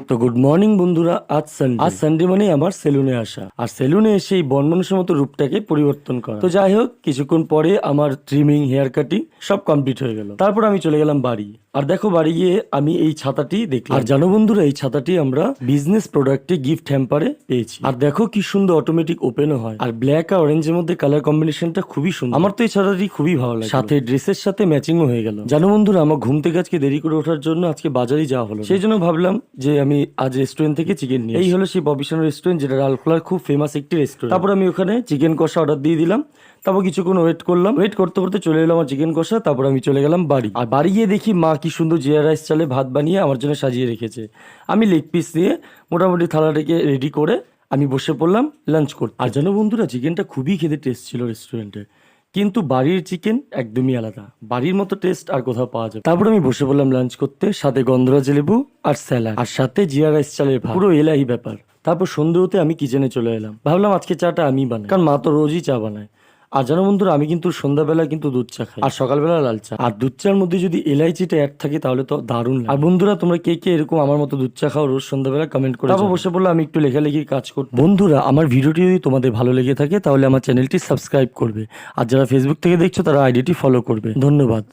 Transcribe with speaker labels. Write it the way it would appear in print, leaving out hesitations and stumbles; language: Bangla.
Speaker 1: তো গুড মর্নিং বন্ধুরা, আজ সানডে মানে আমার সেলুনে আসা, আর সেলুনে এসে এই বন মানুষের মতো রূপটাকে পরিবর্তন করা। তো যাই হোক, কিছুক্ষণ পরে আমার ট্রিমিং, হেয়ার কাটিং সব কমপ্লিট হয়ে গেল। তারপর আমি চলে গেলাম বাড়ি। আর দেখো, বাড়ি গিয়ে আমি এই ছাতাটি দেখলাম। আর জানো বন্ধুরা, এই ছাতাটি আমরা বিজনেস প্রোডাক্টে গিফট হ্যাম্পারে পেয়েছি। আর দেখো কি সুন্দর অটোমেটিক ওপেনও হয়। আর ব্ল্যাক আর অরেঞ্জের মধ্যে কালার কম্বিনেশনটা খুবই সুন্দর। আমার তো এই ছাতাটি খুবই ভালো লাগে, সাথে ড্রেসের সাথে ম্যাচিংও হয়ে গেল। জানো বন্ধুরা, আমার ঘুম থেকে আজকে দেরি করে ওঠার জন্য আজকে বাজারেই যাওয়া হলো। সেই জন্য ভাবলাম যে আমি আজ রেস্টুরেন্ট থেকে চিকেন নিয়ে এই হলো সেই ববিশন রেস্টুরেন্ট, যেটা লালখোলার খুব ফেমাস একটি রেস্টুরেন্ট। তারপর আমি ওখানে চিকেন কষা অর্ডার দিয়ে দিলাম। তারপর কিছুক্ষণ ওয়েট করলাম, ওয়েট করতে করতে চলে এলো আমার চিকেন কষা। তারপর আমি চলে গেলাম বাড়ি। আর বাড়ি গিয়ে দেখি মা কি সুন্দর জিরা রাইস চালে ভাত বানিয়ে আমার জন্য সাজিয়ে রেখেছে। আমি লেগ পিস দিয়ে মোটামুটি থালাটাকে রেডি করে আমি বসে পড়লাম লাঞ্চ করতে। আর জানো বন্ধুরা, চিকেনটা খুবই খেতে টেস্ট ছিল রেস্টুরেন্টে, কিন্তু বাড়ির চিকেন একদমই আলাদা। বাড়ির মতো টেস্ট আর কোথাও পাওয়া যায়। তারপর আমি বসে পড়লাম লাঞ্চ করতে, সাথে গন্ধরাজ লেবু আর স্যালাড, আর সাথে জিরা রাইস চালের ভাত, পুরো এলাহি ব্যাপার। তারপর সন্ধ্যে হতে আমি কিচেনে চলে এলাম। ভাবলাম আজকে চাটা আমি বানাই, কারণ মা তো রোজই চা বানায়। আর জানো বন্ধুরা, আমি কিন্তু সন্ধ্যাবেলা কিন্তু দুধ চা খাই, আর সকালবেলা লাল চা। আর দুধ চার মধ্যে যদি এলাইচিটা অ্যাড থাকে তাহলে তো দারুণ লাগে। আর বন্ধুরা, তোমরা কে কে এরকম আমার মতো দুধ চা খাও রোজ সন্ধ্যাবেলা, কমেন্ট করে। তারপর বসে পড়লো আমি একটু লেখালেখির কাজ করব। বন্ধুরা, আমার ভিডিওটি যদি তোমাদের ভালো লেগে থাকে তাহলে আমার চ্যানেলটি সাবস্ক্রাইব করবে, আর যারা ফেসবুক থেকে দেখছো তারা আইডিটি ফলো করবে। ধন্যবাদ।